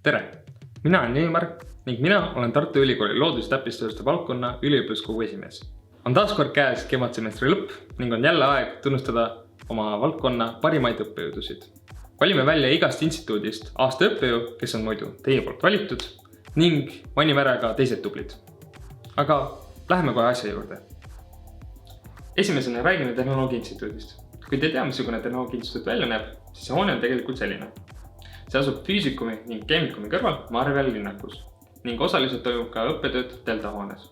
Tere! Mina olen Neimar ning mina olen Tartu Ülikooli loodus-täppisteaduste valdkonna üliõpilaskogu esimees. On taas kord käes kevadsemestri lõpp ning on jälle aeg tunnustada oma valdkonna parimaid õppejõudusid. Valime välja igast instituudist aasta õppejõu, kes on muidu teie poolt valitud ning mainime ära ka teised tublid. Aga läheme kohe asja juurde. Esimesena räägime Tehnoloogia Instituudist. Kui te tea, missugune Tehnoloogia Instituut välja näeb, siis see hoone on tegelikult selline. See asub füüsikumi ning keemikumi kõrval Marvel linnakus ning osaliselt toimub ka õppetööd Delta hoones.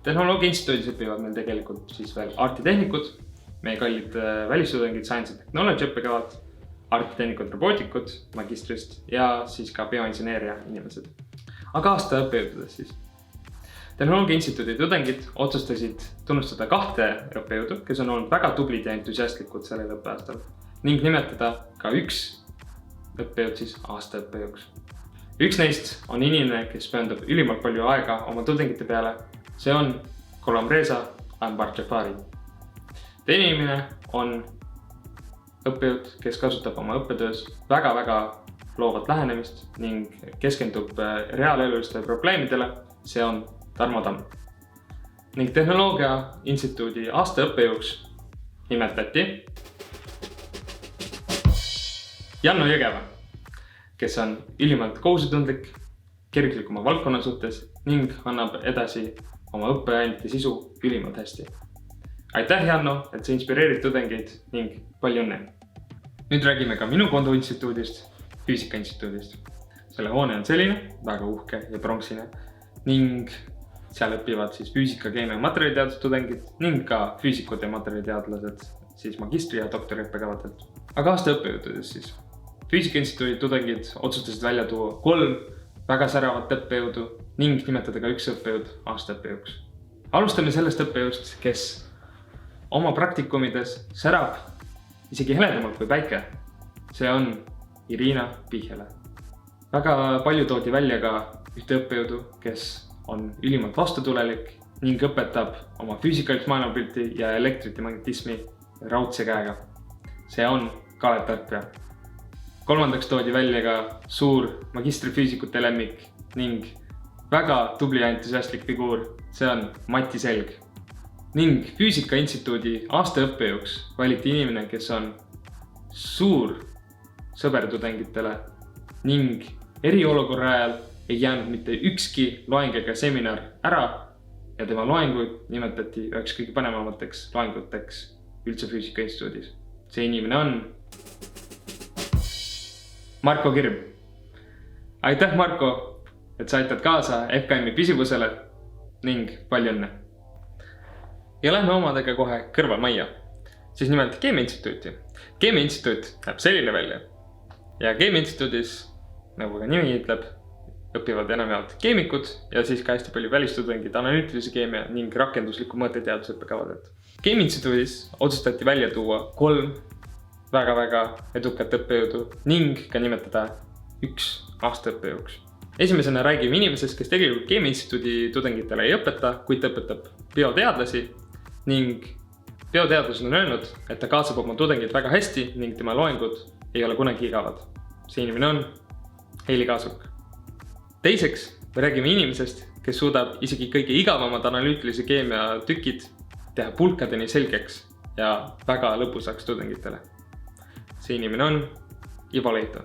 Tehnoloogia Instituudis õpivad meil tegelikult siis veel artitehnikud, meie kallid välistudengid Science and Technology õppekavad, artitehnikud, robootikud magistrist ja siis ka bioinseneeria inimesed. Aga aasta õppejõududes siis. Tehnoloogia Instituudi tudengid otsustasid tunnustada 2 õppejõudu, kes on olnud väga tublid ja entusiastlikud sellel õppeaastal ning nimetada ka 1 õppejõud siis aasta õppejõuks. Üks neist on inimene, kes pühendab ülimalt palju aega oma tudengite peale. See on Kolamreza Ambarjafari. Teine inimene on õppejõud, kes kasutab oma õppetöös väga loovat lähenemist ning keskendub reaalelulistele probleemidele. See on Tarmo Tamm. Ning Tehnoloogia Instituudi aasta õppejõuks nimetati Janno Jõgeva, kes on ülimalt kohusetundlik, kirglik oma valdkonna suhtes ning annab edasi oma õppeainete sisu ülimalt hästi. Aitäh, Janno, et sa inspireerid tudengeid ning palju õnne! Nüüd räägime ka minu kontoinstituudist, Füüsika Instituudist. Selle hoone on selline, väga uhke ja pronksine ning seal õpivad siis füüsika, keemia ja materjaliteaduse tudengid ning ka füüsikud ja materjaliteadlased siis magistri- ja doktoriõppekavadelt. Aga aasta õppejõududes siis. Füüsika Instituudi tudengid otsustasid välja tuua 3 väga säravat õppejõudu ning nimetada ka 1 õppejõud aasta õppejõuks. Alustame sellest õppejõust, kes oma praktikumides särab isegi heledamalt kui päike. See on Irina Pihjele. Väga palju toodi välja ka ühte õppejõudu, kes on ülimalt vastutulelik ning õpetab oma füüsikalist maailmapilti ja elektritimagnetismi raudse käega. See on Kalev Tarkpea. Kolmandaks toodi välja ka suur magistrifüüsikute lemmik ning väga tubli ja entusiastlik figuur. See on Mati Selg. Ning Füüsika Instituudi aasta õppejõuks valiti inimene, kes on suur sõber tudengitele ning eriolukorra ajal ei jäänud mitte ükski loeng ega seminar ära ja tema loenguid nimetati üheks kõige panevamateks loenguteks üldse Füüsika Instituudis. See inimene on Marko Kirm. Aitäh, Marko, et sa aitad kaasa FKM-i püsivusele ning palju õnne. Ja lähme omadega kohe kõrvalmajja. Siis nimelt Keemia Instituuti. Keemia Instituut näeb selline välja. Ja Keemia Instituudis, nagu ka nimi ütleb, õpivad enamjaolt keemikud ja siis ka hästi palju välistudengid analüütilise keemia ning rakendusliku mõõteteaduse õppekavadelt. Keemia Instituudis otsustati välja tuua 3 väga edukat õppejõudu ning ka nimetada 1 aasta õppejõuks. Esimesena räägime inimesest, kes tegelikult Keemia Instituudi tudengitele ei õpeta, kuid ta õpetab bioteadlasi ning bioteadlased on öelnud, et ta kaasab oma tudengid väga hästi ning tema loengud ei ole kunagi igavad. See inimene on Heili Kaasuk. Teiseks me räägime inimesest, kes suudab isegi kõige igavamad analüütilise keemia tükid teha pulkadeni selgeks ja väga lõbusaks tudengitele. See inimene on Ivo Leito.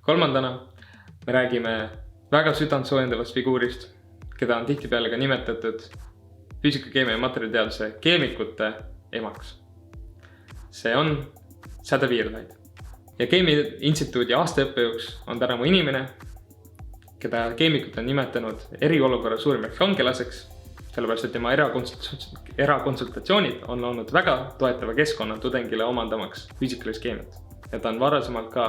Kolmandana me räägime väga südantsoojendavast figuurist, keda on tihtipeale ka nimetatud füüsika, keemia ja materjaliteaduse keemikute emaks. See on Säde Viirlaid. Ja Keemia Instituudi aasta õppejõuks on täna mu inimene, keda keemikud on nimetanud eriolukorra suurimaks kangelaseks, sellepärast et tema erakonsultatsioonid on olnud väga toetava keskkonna tudengile omandamaks füüsikalist keemiat. Ja ta on varasemalt ka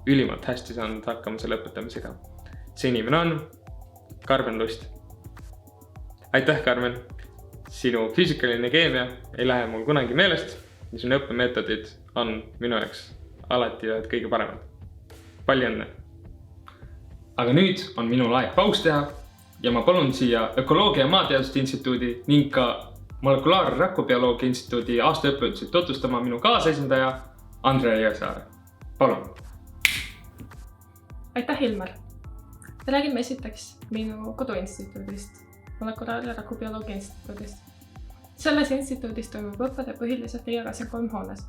ülimalt hästi saanud hakkama selle õpetamisega. See inimene on Karmen Lust. Aitäh, Karmen! Sinu füüsikaline keemia ei lähe mul kunagi meelest, mis on õppemeetodid on minu jaoks alati ühed kõige paremad. Palju õnne! Aga nüüd on minul aeg paus teha ja ma palun siia Ökoloogia ja Maateaduste Instituudi ning ka Molekulaarrakkubioloogia Instituudi aasta õppejõudusid tutvustama minu kaasesindaja Andrea Jõesaare. Palun! Aitäh, Ilmar! Räägime esiteks minu koduinstituudist, Molekulaar- ja Rakubioloogia Instituudist. Selles instituudis toimub õppede põhiliselt Liiagasel 3 hoones.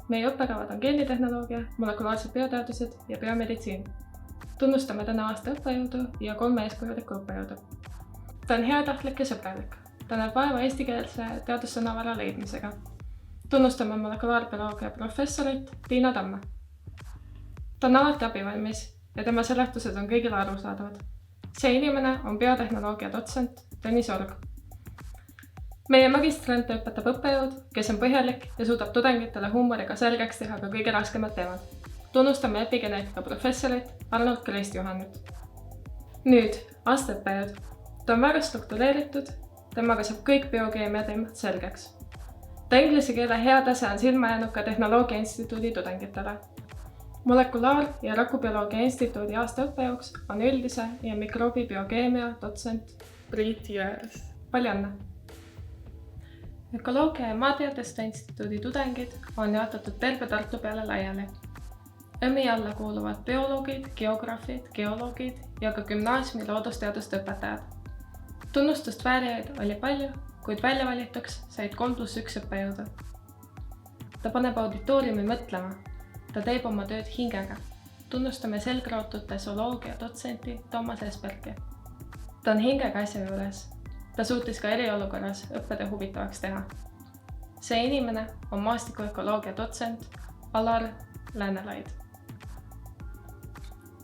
Meie õppekavad on geenitehnoloogia, molekulaarsed bioteadused ja biomeditsiin. Tunnustame täna aasta õppejõudu ja 3 eeskujulikku õppejõudu. Ta on heatahtlik ja sõbralik. Ta näeb vaeva eestikeelse teadussõnavara leidmisega. Tunnustame molekulaarbioloogia professorit Tiina Tamme. Ta on alati abivalmis ja tema seletused on kõigile arusaadavad. See inimene on biotehnoloogia dotsent Tõnis Org. Meie magistrant õpetab õppejõud, kes on põhjalik ja suudab tudengitele huumoriga selgeks teha ka kõige raskemad teemad. Tunnustame epigeneetika professorit Arnold Krist-Johannit. Nüüd aastaõppejõud. Ta on väga struktureeritud, temaga saab kõik biokeemia teemad selgeks. Ta inglise keele hea tase on silma jäänud ka Tehnoloogia Instituudi tudengitele. Molekulaar- ja Rakubioloogia Instituudi aastaõppejõuks on üldise ja mikroobibiokemia dotsent Priit Jõers. Palju õnne! Ökoloogia ja Maateaduste Instituudi tudengid on jaotatud terve Tartu peale laiali. ÖMI alla kuuluvad bioloogid, geograafid, geoloogid ja ka gümnaasiumi loodusteaduste õpetajad. Tunnustust väärijaid oli palju, kuid välja valituks said 3+1 õppejõudu. Ta paneb auditooriumi mõtlema. Ta teeb oma tööd hingega. Tunnustame selgrootute zooloogia dotsenti Toomas Esperki. Ta on hingega asja juures. Ta suutis ka eriolukorras õppede huvitavaks teha. See inimene on maastikuökoloogia dotsent Alar Läänelaid.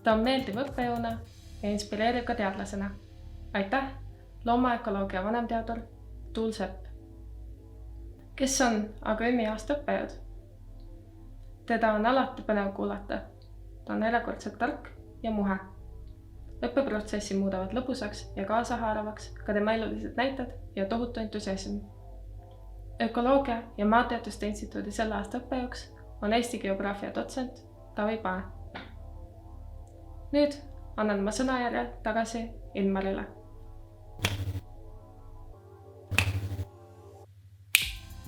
Ta on meeldiv õppejõuna ja inspireeriv ka teadlasena. Aitäh, loomaökoloogia vanemteadur Tuul Sepp. Kes on aga ÜMI aastaõppejõud? Teda on alati põnev kuulata. Ta on erakordselt tark ja muhe. Õppeprotsessi muudavad lõbusaks ja kaasahaaravaks ka tema elulised näited ja tohutu entusiasm. Ökoloogia ja Maateaduste Instituudi selle aasta õppejõuks on Eesti geograafia dotsent Taavi Pae. Nüüd annan ma sõnajärjel tagasi Ilmarile.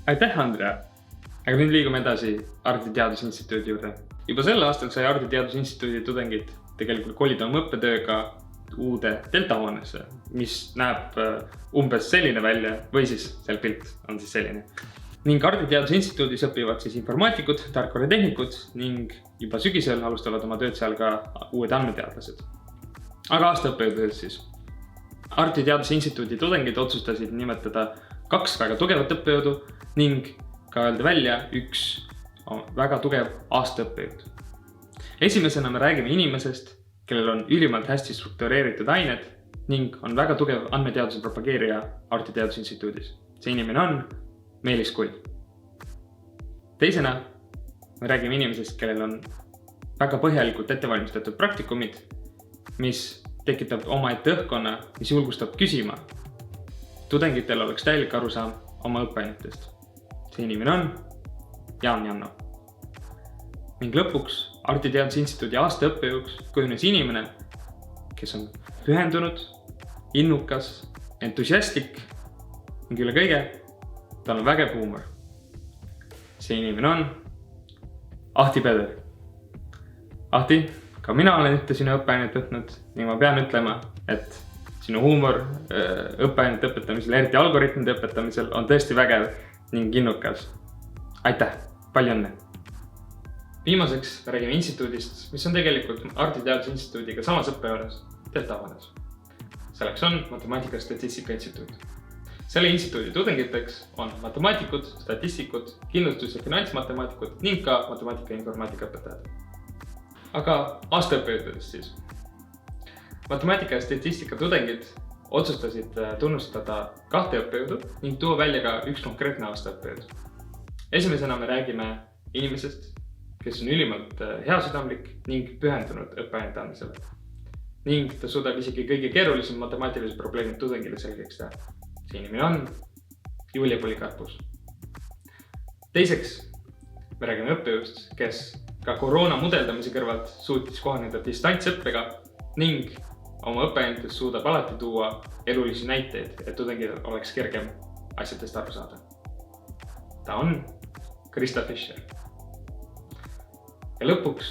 Aitäh, Andrea! Aga nüüd liigume edasi Ardi Teadusinstituudi juurde. Juba sel aastal sai Ardi Teadusinstituudi tudengid tegelikult kolida oma õppetööga uude deltahoonesse, mis näeb umbes selline välja või siis seal pilt on siis selline. Ning Ardi Teadusinstituudis õpivad siis informaatikud, tarkvaratehnikud ning juba sügisel alustavad oma tööd seal ka uued andmeteadlased. Aga aastaõppejõududest siis. Ardi Teadusinstituudi tudengid otsustasid nimetada 2 väga tugevat õppejõudu ning ka öelda välja üks väga tugev aastaõppejõud. Esimesena me räägime inimesest, kellel on ülimalt hästi struktureeritud ained ning on väga tugev andmeteaduse propageerija Ardi Teadusinstituudis. See inimene on Meelis Kull. Teisena me räägime inimesest, kellel on väga põhjalikult ettevalmistatud praktikumid, mis tekitab omaette õhkkonna, mis julgustab küsima. Tudengitel oleks täielik arusaam oma õppeainetest. See inimene on Jaan Janno. Ning lõpuks Ardi Teadusinstituudi aastaõppejõuks kujunes inimene, kes on pühendunud, innukas, entusiastlik ning üle kõige tal on vägev huumor. See inimene on Ahti Peder. Ahti, ka mina olen ühte sinu õppeainet võtnud ning ma pean ütlema, et sinu huumor õppeainete õpetamisel, eriti algoritmide õpetamisel on tõesti vägev ning innukas. Aitäh, palju õnne! Viimaseks räägime instituudist, mis on tegelikult Ardi Teadusinstituudiga samas õppejoones, deltahoones. Selleks on Matemaatika ja Statistika Instituut. Selle instituudi tudengiteks on matemaatikud, statistikud, kindlustus- ja finantsmatemaatikud ning ka matemaatika ja informaatika õpetajad. Aga aastaõppejõududest siis. Matemaatika ja statistika tudengid otsustasid tunnustada 2 õppejõudu ning tuua välja ka üks konkreetne aastaõppejõud. Esimesena me räägime inimesest, kes on ülimalt heasüdamlik ning pühendunud õppeainete andmisele. Ning ta suudab isegi kõige keerulisem matemaatilised probleemid tudengile selgeks teha. See inimene on Julia Polikarpus. Teiseks me räägime õppejõust, kes ka koroona mudeldamise kõrvalt suutis kohaneda distantsõppega ning oma õppeainetes suudab alati tuua elulisi näiteid, et tudengil oleks kergem asjadest aru saada. Ta on Krista Fischer. Ja lõpuks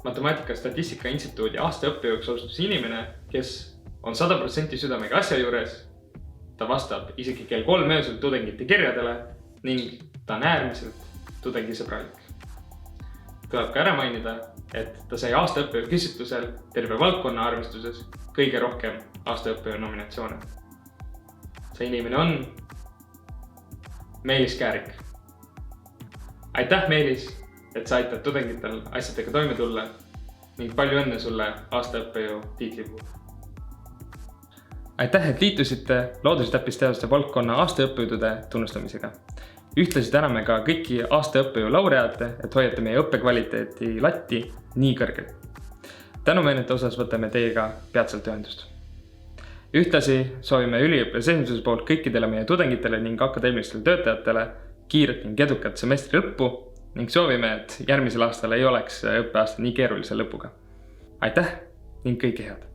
Matemaatika Statistika Instituudi aasta õppejõuks osutus inimene, kes on 100% südamega asja juures, ta vastab isegi kell 3 öösel tudengite kirjadele ning ta on äärmiselt tudengisõbralik. Tuleb ka ära mainida, et ta sai aasta õppejõu küsitlusel terve valdkonna arvestuses kõige rohkem aasta õppejõu nominatsioone. See inimene on Meelis Käärik. Aitäh, Meelis, et sa aitad tudengitel asjadega toime tulla ning palju õnne sulle aasta õppejõu tiitli puhul. Aitäh, et liitusite loodus- ja täppisteaduste valdkonna aasta õppejõudude tunnustamisega. Ühtlasi täname ka kõiki aasta õppejõu laureaate, et hoiate meie õppekvaliteeti latti nii kõrgel. Tänumeenete osas võtame teiega peatselt ühendust. Ühtlasi soovime üliõpilasesinduse poolt kõikidele meie tudengitele ning akadeemilistele töötajatele kiiret ning edukat semestri lõppu ning soovime, et järgmisel aastal ei oleks õppeaasta nii keerulise lõpuga. Aitäh ning kõike head!